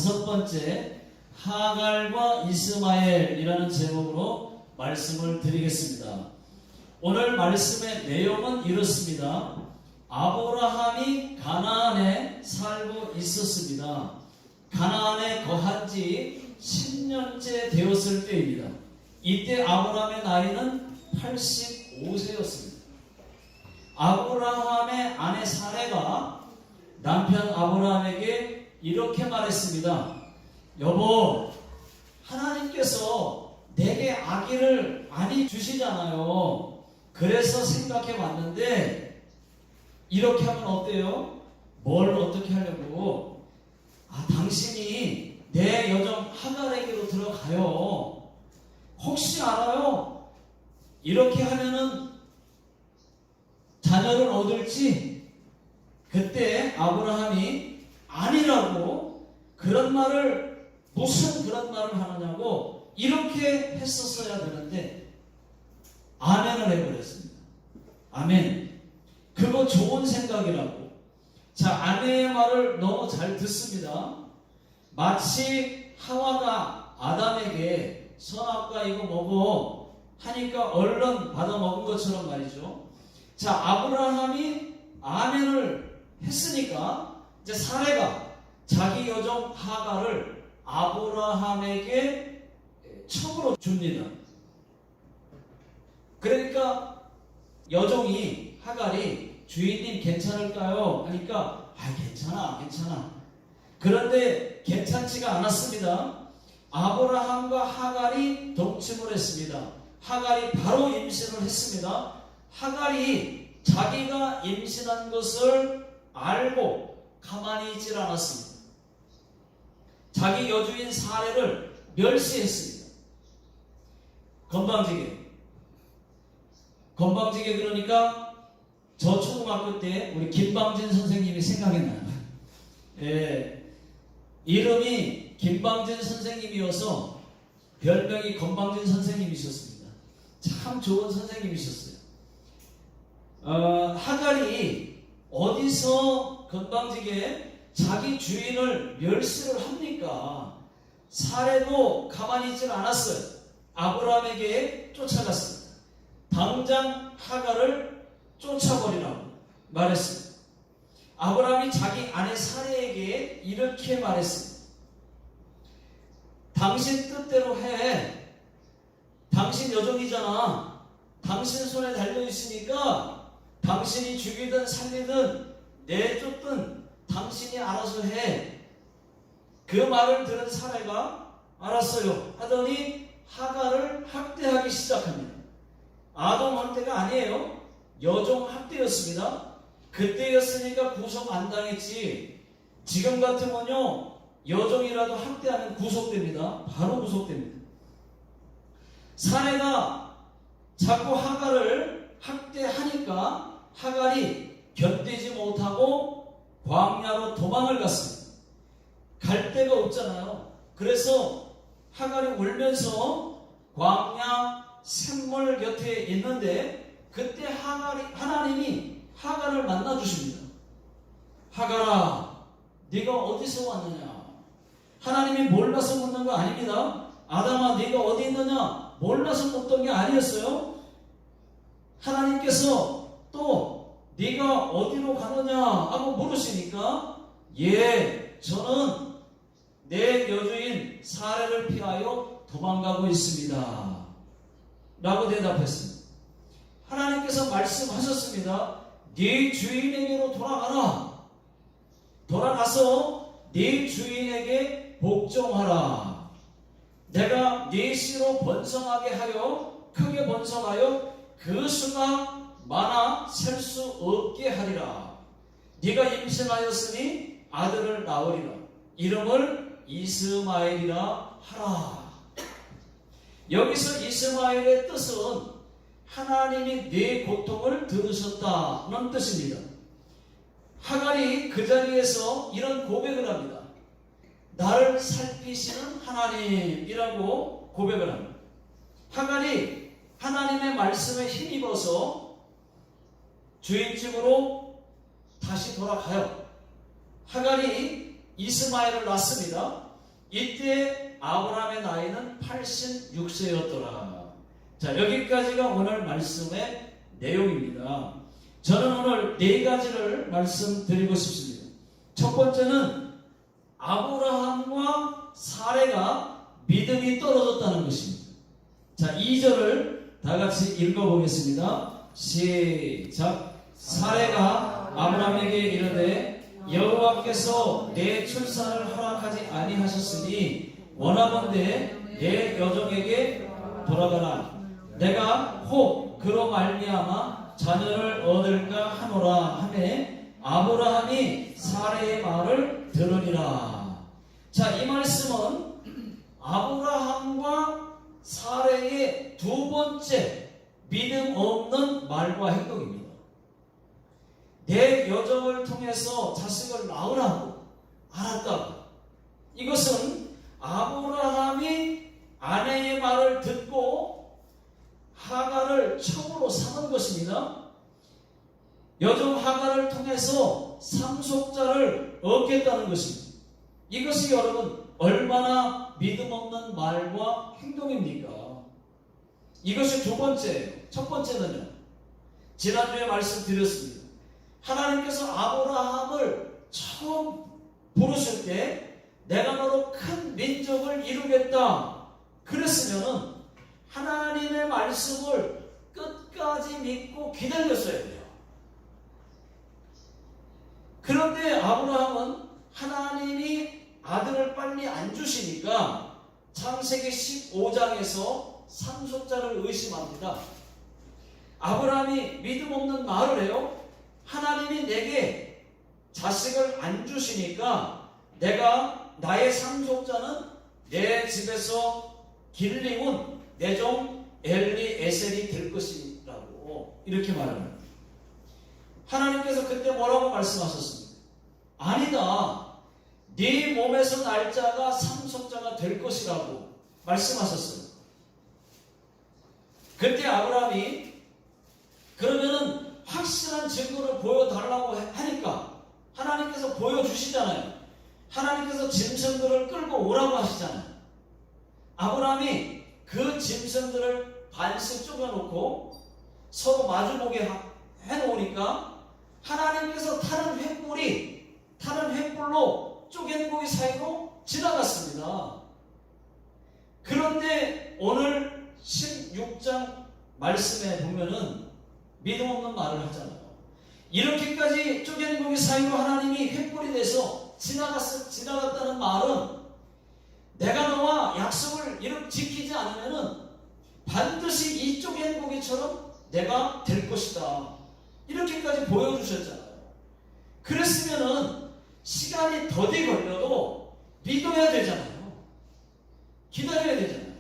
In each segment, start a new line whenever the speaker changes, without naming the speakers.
다섯 번째 하갈과 이스마엘이라는 제목으로 말씀을 드리겠습니다. 오늘 말씀의 내용은 이렇습니다. 아브라함이 가나안에 살고 있었습니다. 가나안에 거한 지 10년째 되었을 때입니다. 이때 아브라함의 나이는 85세였습니다. 아브라함의 아내 사레가 남편 아브라함에게 이렇게 말했습니다. 여보, 하나님께서 내게 아기를 많이 주시잖아요. 그래서 생각해 봤는데 이렇게 하면 어때요? 뭘 어떻게 하려고? 당신이 내 여종 하갈에게로 들어가요. 혹시 알아요? 이렇게 하면은 자녀를 얻을지? 그때 아브라함이 아니라고 그런 말을 무슨 그런 말을 하느냐고 이렇게 했었어야 되는데 아멘을 해버렸습니다. 아멘. 그거 좋은 생각이라고. 자, 아내의 말을 너무 잘 듣습니다. 마치 하와가 아담에게 선악과 이거 먹어 하니까 얼른 받아 먹은 것처럼 말이죠. 자, 아브라함이 아멘을 했으니까 이제 사레가 자기 여종 하갈을 아브라함에게 첩으로 줍니다. 그러니까 여종이 하갈이 주인님 괜찮을까요? 하니까 괜찮아. 그런데 괜찮지가 않았습니다. 아브라함과 하갈이 동침을 했습니다. 하갈이 바로 임신을 했습니다. 하갈이 자기가 임신한 것을 알고 가만히 있질 않았습니다. 자기 여주인 사레를 멸시했습니다. 건방지게 그러니까 저 초등학교 때 우리 김방진 선생님이 생각이 나요. 이름이 김방진 선생님이어서 별명이 건방진 선생님이셨습니다. 참 좋은 선생님이셨어요. 하갈이 어디서 건방지게 자기 주인을 멸시를 합니까? 사레도 가만히 있질 않았어요. 아브라함에게 쫓아갔습니다. 당장 하갈을 쫓아버리라고 말했습니다. 아브라함이 자기 아내 사레에게 이렇게 말했습니다. 당신 뜻대로 해. 당신 여종이잖아. 당신 손에 달려있으니까 당신이 죽이든 살리든 내쫓든 당신이 알아서 해. 그 말을 들은 사레가 알았어요 하더니 하갈을 학대하기 시작합니다. 아동 학대가 아니에요. 여종 학대였습니다. 그때였으니까 구속 안 당했지. 지금 같으면요 여종이라도 학대하면 구속됩니다. 바로 구속됩니다. 사레가 자꾸 하갈을 학대하니까 하갈이 견디지 못하고 광야로 도망을 갔습니다. 갈 데가 없잖아요. 그래서 하갈이 울면서 광야 샘물 곁에 있는데 그때 하나님이 하갈을 만나 주십니다. 하갈아, 네가 어디서 왔느냐? 하나님이 몰라서 묻는 거 아닙니다. 아담아, 네가 어디 있느냐? 몰라서 묻던 게 아니었어요. 하나님께서 또 네가 어디로 가느냐 하고 물으시니까 저는 내 여주인 사레를 피하여 도망가고 있습니다 라고 대답했습니다. 하나님께서 말씀하셨습니다. 네 주인에게로 돌아가라. 돌아가서 네 주인에게 복종하라. 내가 네 씨로 번성하게 하여 크게 번성하여 그 수가 많아 셀 수 없게 하리라. 네가 임신하였으니 아들을 낳으리라. 이름을 이스마엘이라 하라. 여기서 이스마엘의 뜻은 하나님이 네 고통을 들으셨다는 뜻입니다. 하갈이 그 자리에서 이런 고백을 합니다. 나를 살피시는 하나님이라고 고백을 합니다. 하갈이 하나님의 말씀에 힘입어서 주인집으로 다시 돌아가요. 하갈이 이스마엘을 낳습니다. 이때 아브라함의 나이는 86세였더라. 자, 여기까지가 오늘 말씀의 내용입니다. 저는 오늘 네 가지를 말씀드리고 싶습니다. 첫 번째는 아브라함과 사레가 믿음이 떨어졌다는 것입니다. 자, 2절을 다 같이 읽어보겠습니다. 시작. 사레가 아브라함에게 이르되 여호와께서 내 출산을 허락하지 아니하셨으니 원하건대 내 여종에게 돌아가라. 내가 혹 그로 말미암아 자녀를 얻을까 하노라 하매 아브라함이 사레의 말을 들으니라. 자, 이 말씀은 아브라함과 사레의 두 번째 믿음 없는 말과 행동입니다. 내 여정을 통해서 자식을 낳으라고 알았다고. 이것은 아브라함이 아내의 말을 듣고 하갈을 첩으로 삼은 것입니다. 여종 하갈을 통해서 상속자를 얻겠다는 것입니다. 이것이 여러분 얼마나 믿음 없는 말과 행동입니까? 이것이 두 번째예요. 첫 번째는요, 지난주에 말씀드렸습니다. 하나님께서 아브라함을 처음 부르실 때 내가 너로 큰 민족을 이루겠다 그랬으면은 하나님의 말씀을 끝까지 믿고 기다렸어야 돼요. 그런데 아브라함은 하나님이 아들을 빨리 안 주시니까 창세기 15장에서 상속자를 의심합니다. 아브라함이 믿음 없는 말을 해요. 하나님이 내게 자식을 안 주시니까 내가 나의 상속자는 내 집에서 길리운 내 종 엘리에셀이 될 것이라고 이렇게 말합니다. 하나님께서 그때 뭐라고 말씀하셨습니까? 아니다. 네 몸에서 날 자가 상속자가 될 것이라고 말씀하셨어요. 그때 아브라함이 그러면은 확실한 증거를 보여달라고 하니까 하나님께서 보여주시잖아요. 하나님께서 짐승들을 끌고 오라고 하시잖아요. 아브라함이 그 짐승들을 반씩 쪼개놓고 서로 마주보게 해놓으니까 하나님께서 타는 횃불로 쪼갠 고기 사이로 지나갔습니다. 그런데 오늘 16장 말씀에 보면은 믿음 없는 말을 하잖아요. 이렇게까지 쪼갠 고기 사이로 하나님이 횃불이 돼서 지나갔다는 말은 내가 너와 약속을 이렇게 지키지 않으면은 반드시 이 쪼갠 고기처럼 내가 될 것이다. 이렇게까지 보여주셨잖아요. 그랬으면은 시간이 더디 걸려도 믿어야 되잖아요. 기다려야 되잖아요.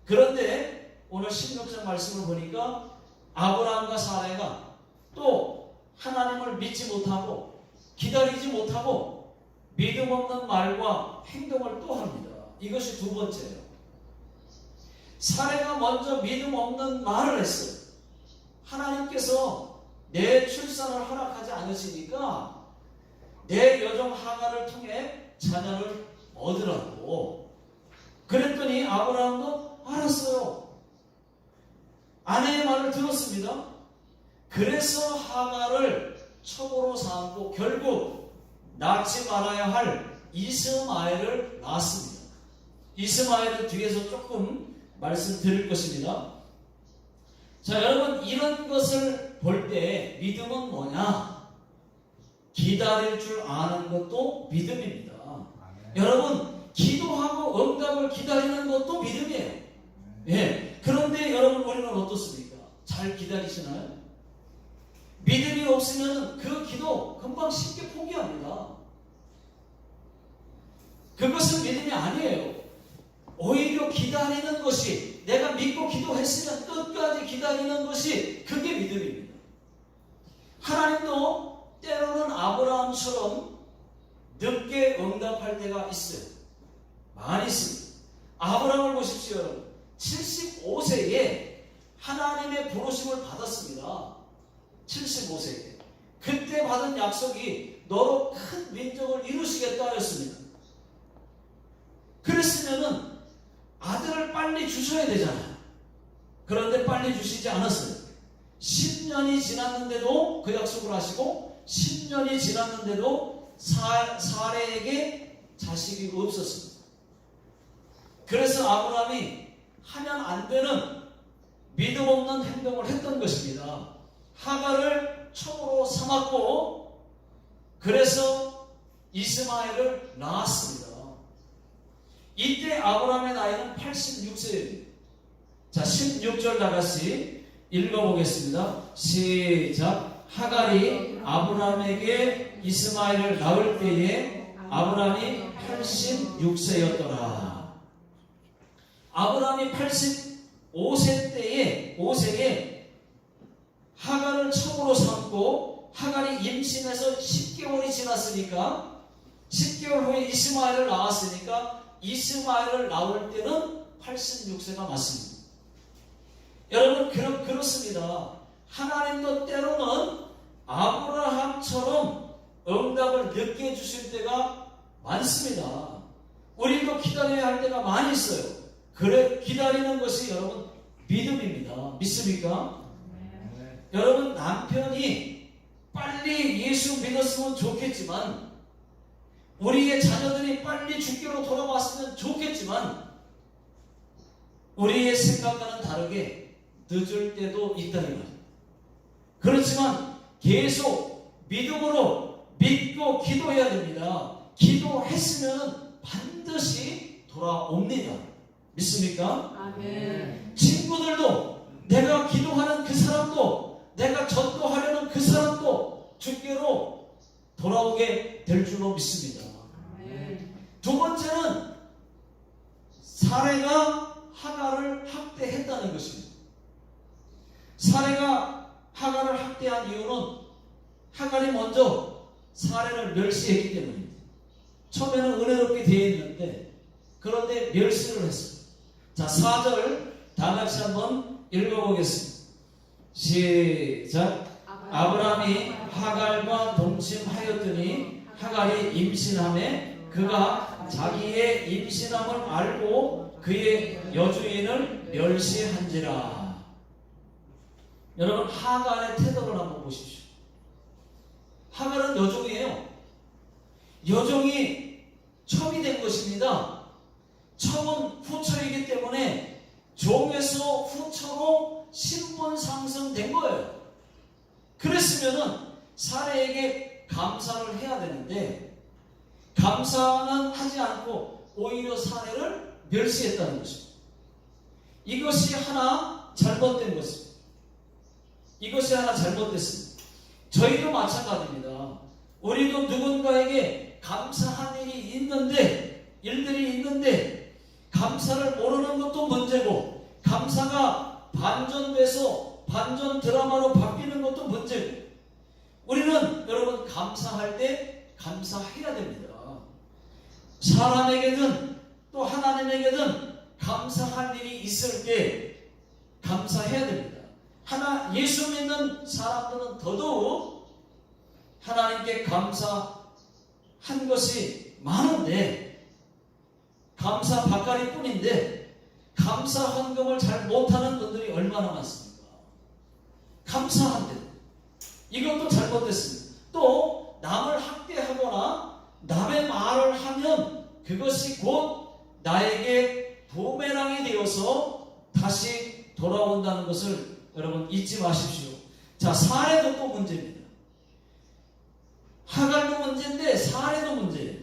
그런데 오늘 16장 말씀을 보니까 아브라함과 사레가 또 하나님을 믿지 못하고 기다리지 못하고 믿음 없는 말과 행동을 또 합니다. 이것이 두 번째예요. 사레가 먼저 믿음 없는 말을 했어요. 하나님께서 내 출산을 허락하지 않으시니까 내 여종 하갈을 통해 자녀를 얻으라고. 그랬더니 아브라함도 알았어요. 아내의 말을 들었습니다. 그래서 하갈을 첩으로 삼고 결국 낳지 말아야 할 이스마엘을 낳았습니다. 이스마엘은 뒤에서 조금 말씀드릴 것입니다. 자, 여러분, 이런 것을 볼 때 믿음은 뭐냐? 기다릴 줄 아는 것도 믿음입니다. 여러분, 기도하고 응답을 기다리는 것도 믿음이에요. 예. 그런데 여러분, 우리는 어떻습니까? 잘 기다리시나요? 믿음이 없으면 그 기도 금방 쉽게 포기합니다. 그것은 믿음이 아니에요. 오히려 기다리는 것이, 내가 믿고 기도했으면 끝까지 기다리는 것이 그게 믿음입니다. 하나님도 때로는 아브라함처럼 늦게 응답할 때가 있어요. 많이 있습니다. 아브라함을 보십시오, 여러분. 75세에 하나님의 부르심을 받았습니다. 75세에. 그때 받은 약속이 너로 큰 민족을 이루시겠다 였습니다. 그랬으면은 아들을 빨리 주셔야 되잖아요. 그런데 빨리 주시지 않았어요. 10년이 지났는데도 그 약속을 하시고 10년이 지났는데도 사레에게 자식이 없었습니다. 그래서 아브라함이 하면 안 되는 믿음 없는 행동을 했던 것입니다. 하갈을 첩으로 삼았고 그래서 이스마엘을 낳았습니다. 이때 아브라함의 나이는 86세입니다. 자, 16절 다같이 읽어보겠습니다. 시작. 하갈이 아브라함에게 이스마엘을 낳을 때에 아브라함이 86세였더라. 아브라함이 85세 때에 하갈을 첩으로 삼고 하갈이 임신해서 10개월이 지났으니까 10개월 후에 이스마엘을 낳았으니까 이스마엘을 낳을 때는 86세가 맞습니다. 여러분 그렇습니다. 하나님도 때로는 아브라함처럼 응답을 늦게 해주실 때가 많습니다. 우리도 기다려야 할 때가 많이 있어요. 그래 기다리는 것이 여러분 믿음입니다. 믿습니까? 네. 여러분 남편이 빨리 예수 믿었으면 좋겠지만 우리의 자녀들이 빨리 주께로 돌아왔으면 좋겠지만 우리의 생각과는 다르게 늦을 때도 있다는 말이에요. 그렇지만 계속 믿음으로 믿고 기도해야 됩니다. 기도했으면 반드시 돌아옵니다. 믿습니까? 아멘. 친구들도 내가 기도하는 그 사람도 내가 전도하려는 그 사람도 주께로 돌아오게 될 줄로 믿습니다. 아멘. 두 번째는 사레가 하갈을 학대했다는 것입니다. 사레가 하갈을 학대한 이유는 하갈이 먼저 사레를 멸시했기 때문입니다. 처음에는 은혜롭게 되어 있는데 그런데 멸시를 했어요. 자, 4절 다 같이 한번 읽어보겠습니다. 시작. 아브라함이 하갈과 동침하였더니 하갈이 임신하매 그가 자기의 임신함을 알고 그의 여주인을 멸시한지라. 여러분 하갈의 태도를 한번 보십시오. 하갈은 여종이에요. 여종이 첩이 된 것입니다. 첩은 후처이기 때문에 종에서 후처로 신분 상승된 거예요. 그랬으면은 사레에게 감사를 해야 되는데 감사는 하지 않고 오히려 사레를 멸시했다는 것입니다. 이것이 하나 잘못된 것입니다. 이것이 하나 잘못됐습니다. 저희도 마찬가지입니다. 우리도 누군가에게 감사한 일들이 있는데 감사를 모르는 것도 문제고 감사가 반전돼서 반전 드라마로 바뀌는 것도 문제고 우리는 여러분 감사할 때 감사해야 됩니다. 사람에게든 또 하나님에게든 감사할 일이 있을 때 감사해야 됩니다. 예수 믿는 사람들은 더더욱 하나님께 감사한 것이 많은데 감사 바까리 뿐인데 감사 헌금을 잘 못하는 분들이 얼마나 많습니까? 감사한데 이것도 잘못됐습니다. 또 남을 학대하거나 남의 말을 하면 그것이 곧 나에게 부메랑이 되어서 다시 돌아온다는 것을 여러분 잊지 마십시오. 자, 사례도 또 문제입니다. 하갈도 문제인데 사례도 문제예요.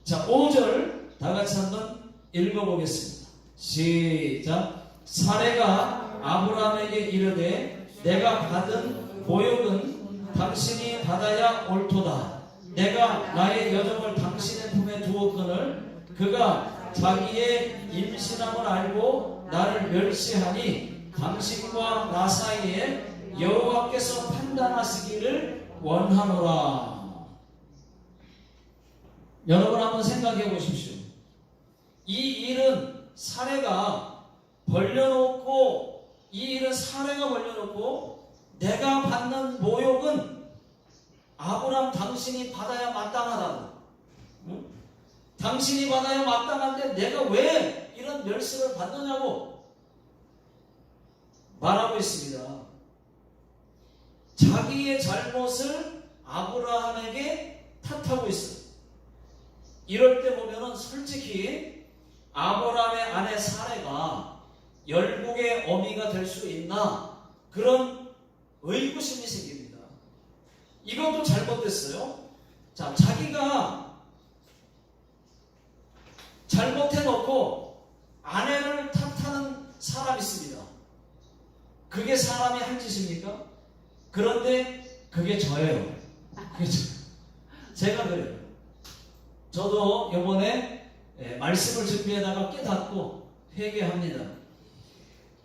자, 5절 다 같이 한번 읽어보겠습니다. 시작. 사례가 아브라함에게 이르되 내가 받은 보육은 당신이 받아야 옳도다. 내가 나의 여종을 당신의 품에 두었거늘 그가 자기의 임신함을 알고 나를 멸시하니 당신과 나 사이에 여호와께서 판단하시기를 원하노라. 여러분 한번 생각해 보십시오. 이 일은 사례가 벌려놓고 내가 받는 모욕은 아브라함 당신이 받아야 마땅하다고. 당신이 받아야 마땅한데 내가 왜 이런 멸시를 받느냐고 말하고 있습니다. 자기의 잘못을 아브라함에게 탓하고 있어요. 이럴 때 보면은 솔직히 아브라함의 아내 사레가 열국의 어미가 될 수 있나 그런 의구심이 생깁니다. 이것도 잘못됐어요. 자, 자기가 잘못해놓고 아내를 탓하는 사람이 있습니다. 그게 사람이 할 짓입니까? 그런데 그게 저예요. 제가 그래요. 저도 이번에 말씀을 준비하다가 깨닫고 회개합니다.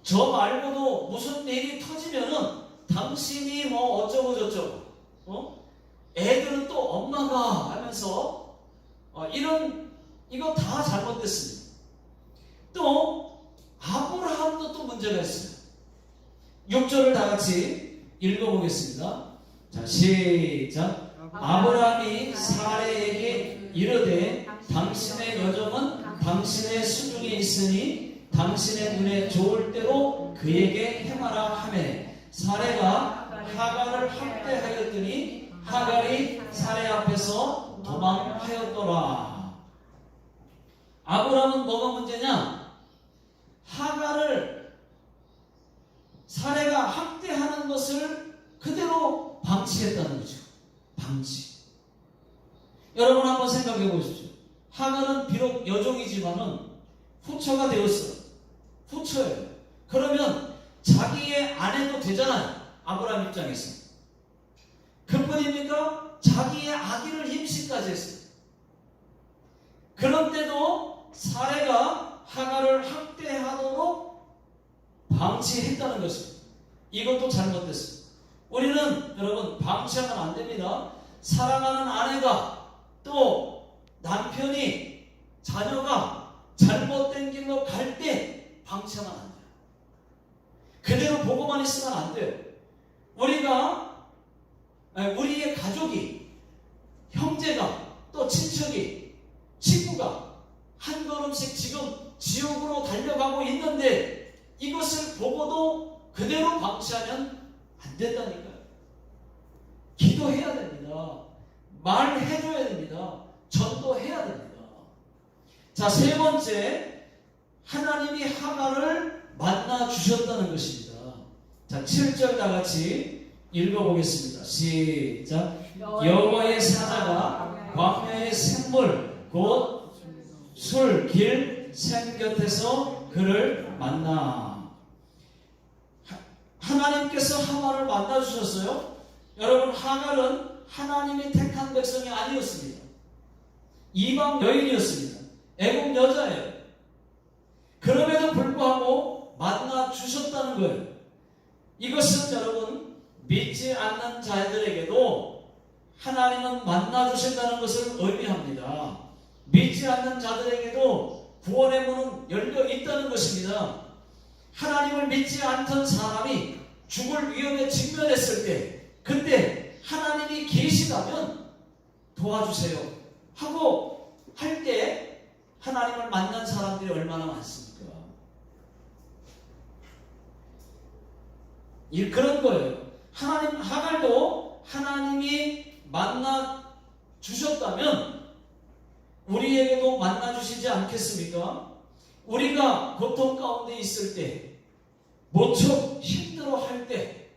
저 말고도 무슨 일이 터지면은 당신이 뭐 어쩌고 저쩌고 애들은 또 엄마가 하면서 이거 다 잘못됐습니다. 또 아브라함도 또 문제가 있어요. 6절을 다 같이 읽어보겠습니다. 자, 시작. 아브라함이 사레에게 이르되 당신의 여종은 당신의 수중에 있으니 당신의 눈에 좋을 대로 그에게 행하라 하매 사레가 하갈을 학대하였더니 하갈이 사레 앞에서 도망하였더라. 아브라함은 뭐가 문제냐? 하갈을 사레가 학대하는 것을 그대로 방치했다는 거죠. 방치. 여러분 한번 생각해 보십시오. 하갈은 비록 여종이지만은 후처가 되었어요. 후처예요. 그러면 자기의 아내도 되잖아요. 아브라함 입장에서. 그뿐입니까? 자기의 아기를 임신까지 했어요. 그런데도 사레가 하갈을 학대하도록 방치했다는 것입니다. 이것도 잘못됐어요. 우리는 여러분 방치하면 안 됩니다. 사랑하는 아내가 또 남편이 자녀가 잘못된 길로 갈 때 방치하면 안 돼요. 그대로 보고만 있으면 안 돼요. 우리의 가족이, 형제가, 또 친척이, 친구가 한 걸음씩 지금 지옥으로 달려가고 있는데 이것을 보고도 그대로 방치하면 안 된다니까요. 기도해야 됩니다. 말해줘야 됩니다. 전도해야 됩니다. 자, 세 번째, 하나님이 하갈을 만나 주셨다는 것입니다. 자, 7절 다 같이 읽어보겠습니다. 시작. 여호와의 사자가 광야의 샘물 곧 술, 길, 샘 곁에서 그를 만나. 하나님께서 하갈을 만나 주셨어요. 여러분, 하갈은 하나님이 택한 백성이 아니었습니다. 이방 여인이었습니다. 애국 여자예요. 그럼에도 불구하고 만나 주셨다는 거예요. 이것은 여러분 믿지 않는 자들에게도 하나님은 만나 주신다는 것을 의미합니다. 믿지 않는 자들에게도 구원의 문은 열려 있다는 것입니다. 하나님을 믿지 않던 사람이 죽을 위험에 직면했을 때 그때 하나님이 계시다면 도와주세요 하고 할 때 하나님을 만난 사람들이 얼마나 많습니까? 그런 거예요. 하갈도 하나님이 만나 주셨다면 우리에게도 만나 주시지 않겠습니까? 우리가 고통 가운데 있을 때, 모처 힘들어 할 때,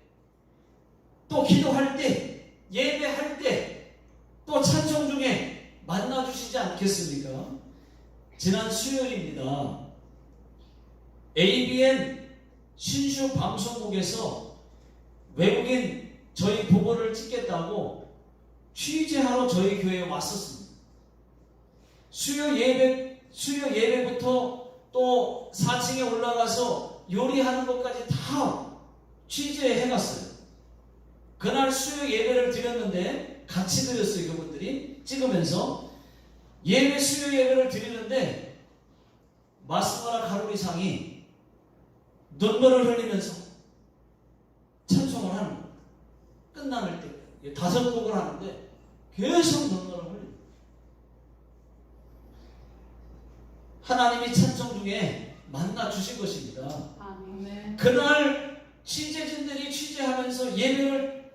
또 기도할 때, 예배할 때, 또 찬송 중에 만나 주시지 않겠습니까? 지난 수요일입니다. ABN 신슈 방송국에서 외국인 저희 부부를 찍겠다고 취재하러 저희 교회에 왔었습니다. 수요 예배부터 또 4층에 올라가서 요리하는 것까지 다 취재해 갔어요. 그날 수요 예배를 드렸는데 같이 드렸어요. 그분들이 찍으면서 수요 예배를 드리는데 마스마라 가루리상이 눈물을 흘리면서 찬송을 하는 거예요. 끝나는 때 5곡을 하는데 계속 눈물을 흘려요. 하나님이 찬송 중에 만나 주신 것입니다.
아멘.
그날 취재진들이 취재하면서 예배를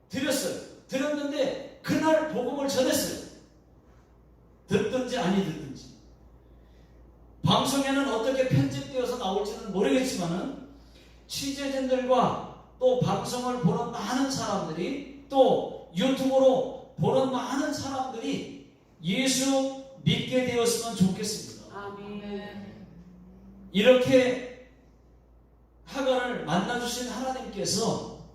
드렸어요. 드렸는데 그날 복음을 전했어요. 듣든지 아니 듣든지. 방송에는 어떻게 편집되어서 나올지는 모르겠지만은 취재진들과 또 방송을 보는 많은 사람들이 또 유튜브로 보는 많은 사람들이 예수 믿게 되었으면 좋겠습니다.
아멘.
이렇게 하갈을 만나주신 하나님께서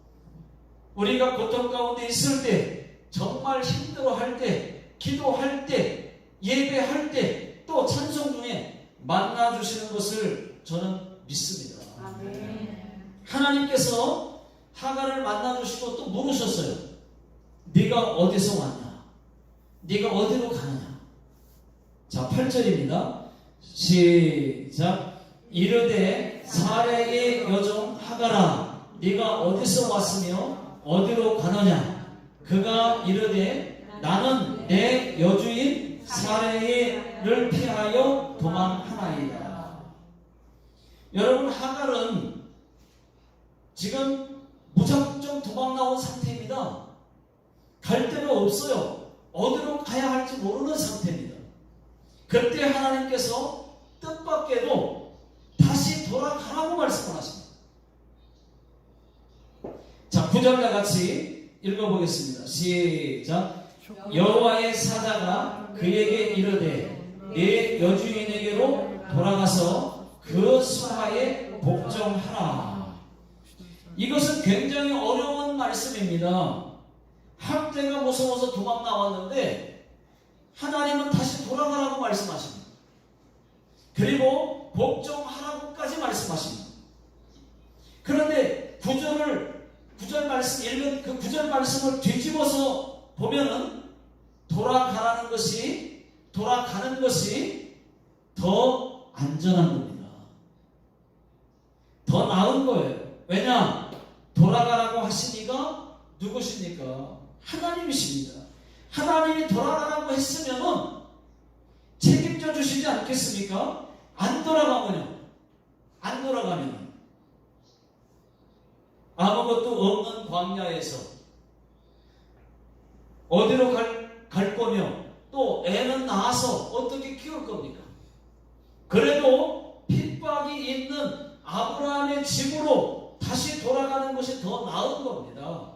우리가 고통 가운데 있을 때, 정말 힘들어할 때, 기도할 때, 예배할 때, 또 찬송 중에 만나주시는 것을 저는 믿습니다.
아멘.
하나님께서 하갈을 만나주시고 또 물으셨어요. 네가 어디서 왔냐? 네가 어디로 가느냐? 자, 8절입니다. 시작. 이르되 사레의 여종 하갈아, 네가 어디서 왔으며 어디로 가느냐? 그가 이르되 나는 내 여주인 사레를 피하여 도망하나이다. 여러분, 하갈은 지금 무작정 도망 나온 상태입니다. 갈 데가 없어요. 어디로 가야 할지 모르는 상태입니다. 그때 하나님께서 뜻밖에도 다시 돌아가라고 말씀을 하십니다. 자, 9절과 같이 읽어보겠습니다. 시작. 여호와의 사자가 그에게 이르되 내 여주인에게로 돌아가서 그 수하에 복종하라. 이것은 굉장히 어려운 말씀입니다. 학대가 무서워서 도망 나왔는데 하나님은 다시 돌아가라고 말씀하십니다. 그리고 복종하라고까지 말씀하십니다. 그런데 9절 말씀 읽은 그 9절 말씀을 뒤집어서 보면은 돌아가는 것이 더 안전한 겁니다. 더 나은 거예요. 왜냐? 돌아가라고 하시니까 누구십니까? 하나님이십니다. 하나님이 돌아가라고 했으면은 책임져 주시지 않겠습니까? 안 돌아가면 아무것도 없는 광야에서 어디로 갈 거며 또 애는 낳아서 어떻게 키울 겁니까? 그래도 핍박이 있는 아브라함의 집으로 다시 돌아가는 것이 더 나은 겁니다.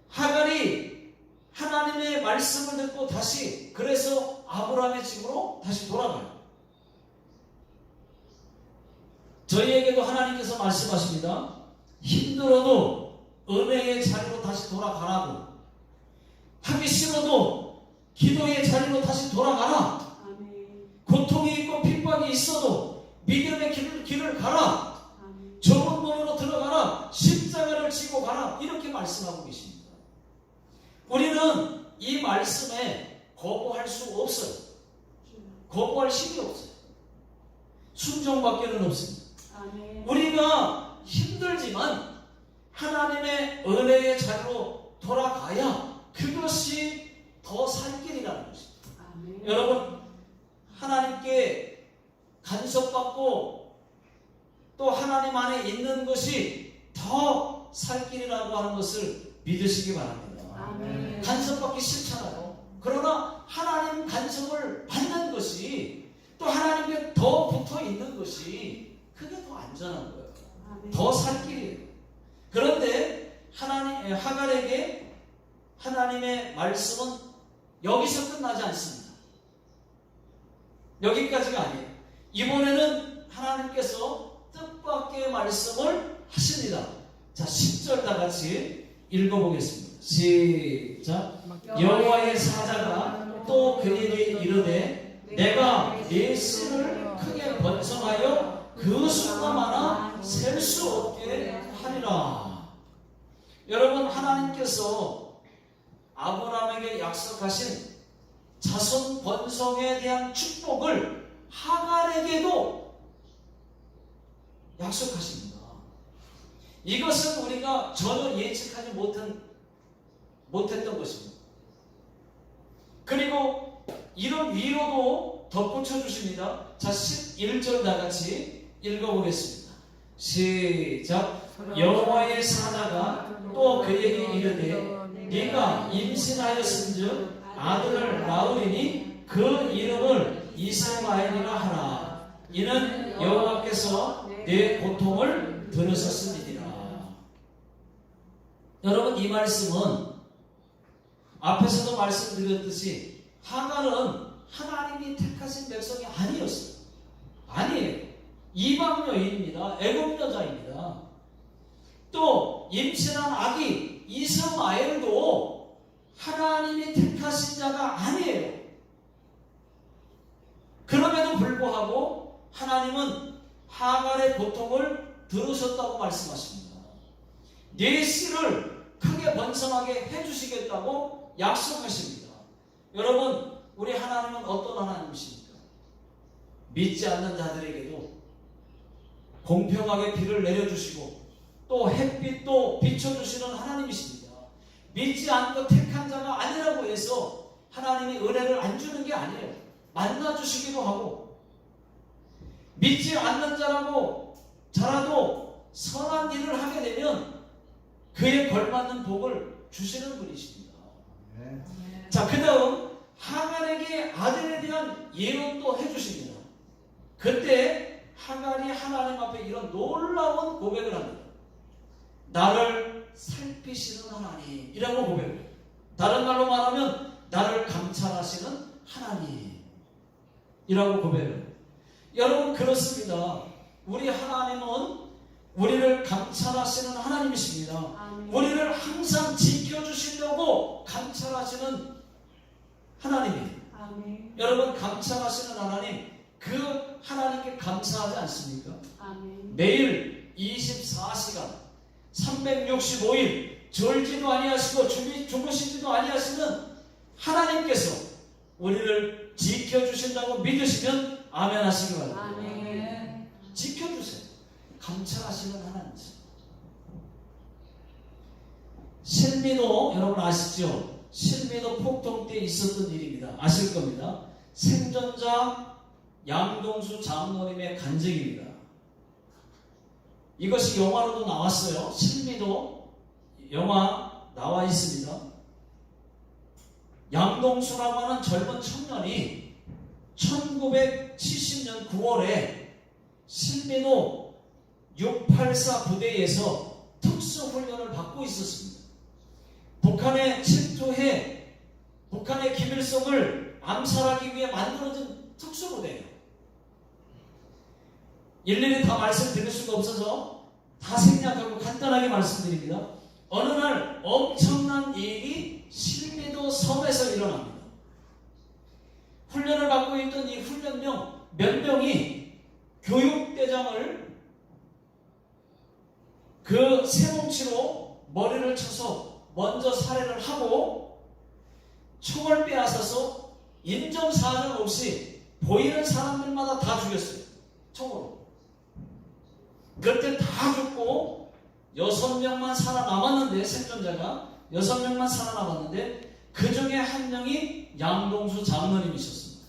하갈이 하나님의 말씀을 듣고 다시, 그래서 아브라함의 집으로 다시 돌아가요. 저희에게도 하나님께서 말씀하십니다. 힘들어도 은혜의 자리로 다시 돌아가라고. 하기 싫어도 기도의 자리로 다시 돌아가라.
아멘.
고통이 있고 핍박이 있어도 믿음의 길을 가라.
아멘.
좁은 문으로 들어가라. 십자가를 지고 가라. 이렇게 말씀하고 계십니다. 우리는 이 말씀에 거부할 수 없어요. 거부할 힘이 없어요. 순종밖에는 없습니다.
아멘.
우리가 힘들지만 하나님의 은혜의 자리로 돌아가야 그것이 더 살 길이라는 것입니다.
아멘.
여러분, 하나님께 간섭받고 또 하나님 안에 있는 것이 더 살 길이라고 하는 것을 믿으시기 바랍니다.
아멘.
간섭받기 싫잖아요. 그러나 하나님 간섭을 받는 것이, 또 하나님께 더 붙어 있는 것이, 그게 더 안전한 거예요.
아멘.
더 살 길이에요. 그런데 하갈에게 하나님의 말씀은 여기서 끝나지 않습니다. 여기까지가 아니에요. 이번에는 하나님께서 뜻밖의 말씀을 하십니다. 자, 10절 다 같이 읽어보겠습니다. 시작. 여호와의 사자가 또 그에게 이르되 내가 내 씨를 크게 번성하여 그 수가 많아 셀 수 없게 하리라. 여러분, 하나님께서 아브라함에게 약속하신 자손 번성에 대한 축복을 하갈에게도 약속하십니다. 이것은 우리가 전혀 예측하지 못했던 것입니다. 그리고 이런 위로도 덧붙여 주십니다. 자, 11절 나같이 읽어보겠습니다. 시작. 여호와의 사자가 또 그에게 이르되 네가 임신하였은즉 아들을 낳으리니 그 이름을 이스마엘이라 하라. 이는 여호와께서 내 고통을 들으셨음이니라. 여러분, 이 말씀은 앞에서도 말씀드렸듯이 하갈은 하나님이 택하신 백성이 아니었어요. 아니에요. 이방 여인입니다. 애굽 여자입니다. 또 임신한 아기 이스마엘도 하나님이 택하신 자가 아니에요. 그럼에도 불구하고 하나님은 하갈의 고통을 들으셨다고 말씀하십니다. 네 씨를 크게 번성하게 해주시겠다고 약속하십니다. 여러분, 우리 하나님은 어떤 하나님이십니까? 믿지 않는 자들에게도 공평하게 비를 내려주시고 또 햇빛도 비춰주시는 하나님이십니다. 믿지 않고 택한 자가 아니라고 해서 하나님이 은혜를 안 주는 게 아니에요. 만나주시기도 하고, 믿지 않는 자라도 선한 일을 하게 되면 그에 걸맞는 복을 주시는 분이십니다. 자, 그 다음 하갈에게 아들에 대한 예언도 해주십니다. 그때 하갈이 하나님 앞에 이런 놀라운 고백을 합니다. 나를 살피시는 하나님이라고 고백해요. 다른 말로 말하면 나를 감찰하시는 하나님이라고 고백해요. 여러분, 그렇습니다. 우리 하나님은 우리를 감찰하시는 하나님이십니다.
아멘.
우리를 항상 지켜주시려고 감찰하시는 하나님이에요.
아멘.
여러분, 감찰하시는 하나님, 그 하나님께 감사하지 않습니까?
아멘.
매일 24시간 365일 졸지도 아니하시고 주무시지도 아니하시는 하나님께서 우리를 지켜주신다고 믿으시면 아멘 하시기 바랍니다.
아멘.
지켜주세요. 감찰하시는 하나님이세요. 실미도 여러분 아시죠? 실미도 폭동 때 있었던 일입니다. 아실 겁니다. 생존자 양동수 장로님의 간증입니다. 이것이 영화로도 나왔어요. 실미도 영화 나와 있습니다. 양동수라고 하는 젊은 청년이 1970년 9월에 실미도 684 부대에서 특수훈련을 받고 있었습니다. 북한에 침투해 북한의 김일성을 암살하기 위해 만들어진 특수부대예요. 일일이 다 말씀드릴 수가 없어서 다 생략하고 간단하게 말씀드립니다. 어느 날 엄청난 일이 실미도 섬에서 일어납니다. 훈련을 받고 있던 이 훈련병 몇 명이 교육대장을 그 새뭉치로 머리를 쳐서 먼저 살해를 하고 총을 빼앗아서 인정사정 없이 보이는 사람들마다 다 죽였어요. 총으로. 그때 다 죽고 6명만 살아남았는데, 생존자가 6명만 살아남았는데 그 중에 한 명이 양동수 장로님이셨습니다.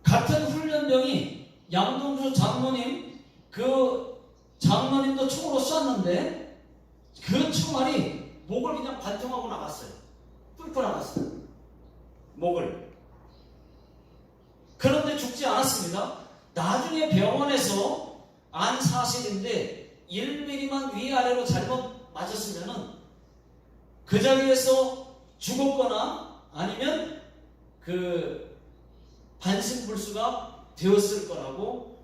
같은 훈련병이 양동수 장로님, 그 장로님도 총으로 쐈는데 그 총알이 목을 그냥 관통하고 나갔어요. 뚫고 나갔어요. 목을. 그런데 죽지 않았습니다. 나중에 병원에서 안 사실인데 1mm만 위아래로 잘못 맞았으면 그 자리에서 죽었거나 아니면 그 반신불수가 되었을 거라고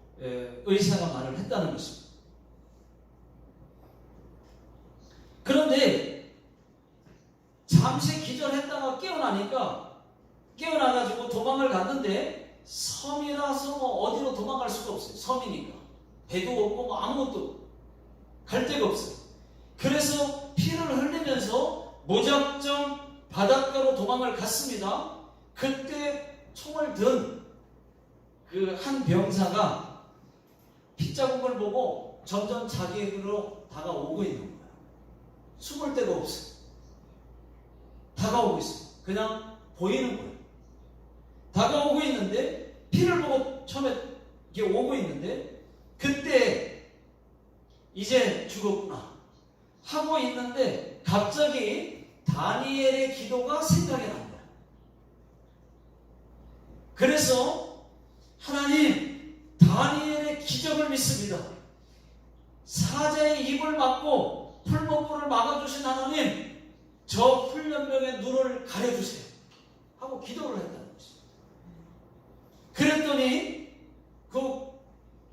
의사가 말을 했다는 것입니다. 그런데 잠시 기절했다가 깨어나가지고 도망을 갔는데 섬이라서 어디로 도망갈 수가 없어요. 섬이니까 배도 없고 아무것도 갈 데가 없어요. 그래서 피를 흘리면서 무작정 바닷가로 도망을 갔습니다. 그때 총을 든 그 한 병사가 핏자국을 보고 점점 자기에게로 다가오고 있는 거예요. 숨을 데가 없어요. 다가오고 있어요. 그냥 보이는 거예요. 다가오고 있는데 피를 보고 처음에 이게 오고 있는데 그때 이제 죽었구나 하고 있는데 갑자기 다니엘의 기도가 생각이 난 거예요. 그래서 하나님 다니엘의 기적을 믿습니다. 사자의 입을 막고 풀목불을 막아주신 하나님 저 훈련병의 눈을 가려주세요 하고 기도를 했다는 것이죠. 그랬더니 그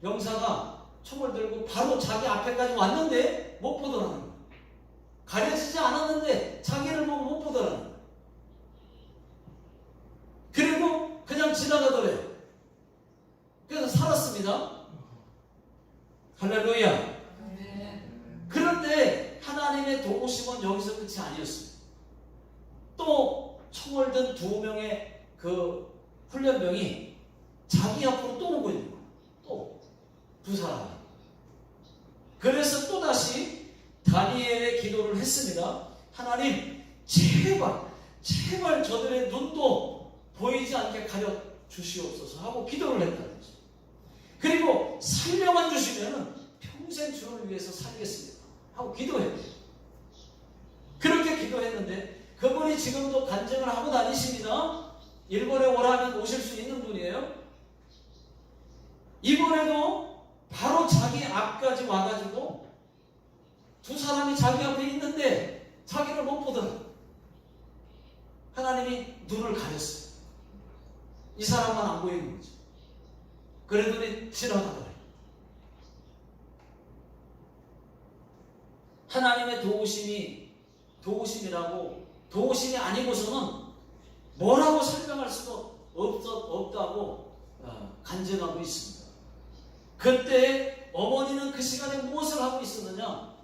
병사가 총을 들고 바로 자기 앞에까지 왔는데 못 보더라는 거예요. 가려지지 않았는데 자기를 보고 못 보더라는 거예요. 그리고 그냥 지나가더래요. 그래서 살았습니다. 할렐루야. 그런데 하나님의 도우심은 여기서 끝이 아니었어요. 또 총을 든 2명의 그 훈련병이 자기 앞으로 또 오고 있는 거예요. 또 두 사람이. 그래서 또다시 다니엘의 기도를 했습니다. 하나님 제발 저들의 눈도 보이지 않게 가려 주시옵소서 하고 기도를 했다는 거죠. 그리고 살려만 주시면 평생 주를 위해서 살겠습니다 하고 기도했어요. 그렇게 기도했는데 그분이 지금도 간증을 하고 다니십니다. 일본에 오라면 오실 수 있는 분이에요. 이번에도 바로 자기 앞까지 와가지고 두 사람이 자기 앞에 있는데 자기를 못 보더라. 하나님이 눈을 가렸어요. 이 사람만 안 보이는 거죠. 그러더니 지나가더라. 하나님의 도우심이 아니고서는 뭐라고 설명할 수도 없다고 간증하고 있습니다. 그때 어머니는 그 시간에 무엇을 하고 있었느냐?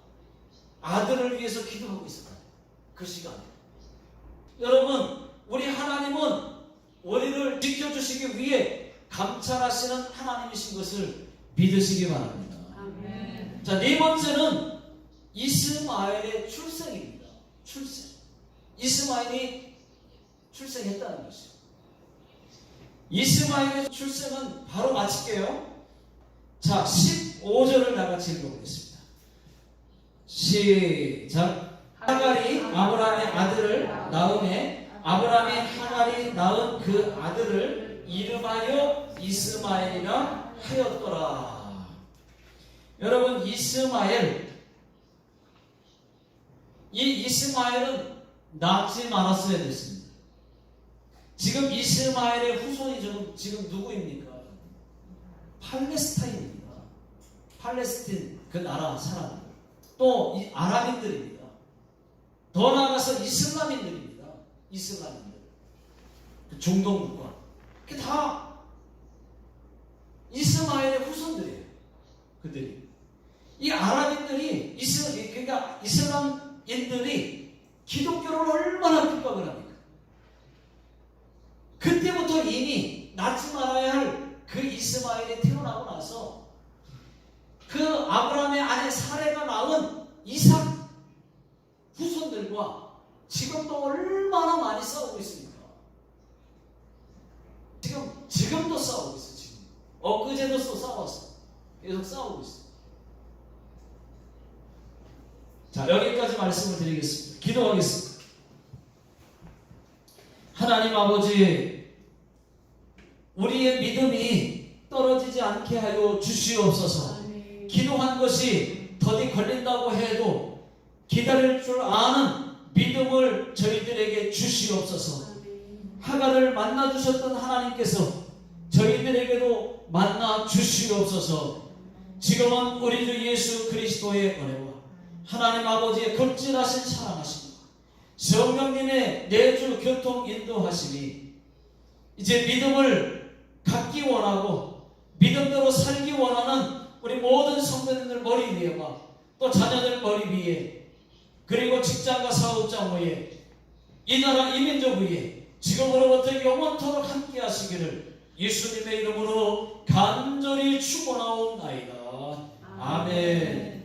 아들을 위해서 기도하고 있었다. 그 시간에. 여러분, 우리 하나님은 우리를 지켜주시기 위해 감찰하시는 하나님이신 것을 믿으시기 바랍니다.
아멘.
자, 네 번째는 이스마엘의 출생입니다. 출생. 이스마엘이 출생했다는 것이죠. 이스마엘의 출생은 바로 마칠게요. 자, 15절을 다 같이 읽어보겠습니다. 시작. 하갈이 아브라함의 아들을 낳음에 아브라함이 하갈이 낳은 그 아들을 이름하여 이스마엘이라 하였더라. 여러분, 이스마엘은 낳지 말았어야 됐습니다. 지금 이스마엘의 후손이 지금 누구입니까? 팔레스타인입니다. 팔레스틴 그 나라 사람들. 또 이 아랍인들입니다. 더 나아가서 이슬람인들입니다. 이슬람인들. 그 중동 국가. 그게 다 이스마엘의 후손들이에요. 그들이. 이 아랍인들이 그러니까 이슬람인들이 기독교를 얼마나 핍박을 합니까? 그때부터 이미 낳지 말아야 할 그 이스마엘이 태어나고 나서 그 아브라함의 아내 사레가 낳은 이삭 후손들과 지금도 얼마나 많이 싸우고 있습니까? 지금도 싸우고 있어요. 지금 엊그제도 싸웠어. 계속 싸우고 있어요. 자, 여기까지 말씀을 드리겠습니다. 기도하겠습니다. 하나님 아버지, 우리의 믿음이 떨어지지 않게 하여 주시옵소서. 기도한 것이 더디 걸린다고 해도 기다릴 줄 아는 믿음을 저희들에게 주시옵소서. 하갈을 만나 주셨던 하나님께서 저희들에게도 만나 주시옵소서. 지금은 우리 주 예수 그리스도의 은혜와 하나님 아버지의 극진하신 사랑하심과 성령님의 내주 교통 인도하심이 이제 믿음을 갖기 원하고 믿음대로 살기 원하는 우리 모든 성도님들 머리 위에와 또 자녀들 머리 위에 그리고 직장과 사업장 위에 이 나라 이 민족 위에 지금으로부터 영원토록 함께 하시기를 예수님의 이름으로 간절히 축원하옵나이다. 아멘.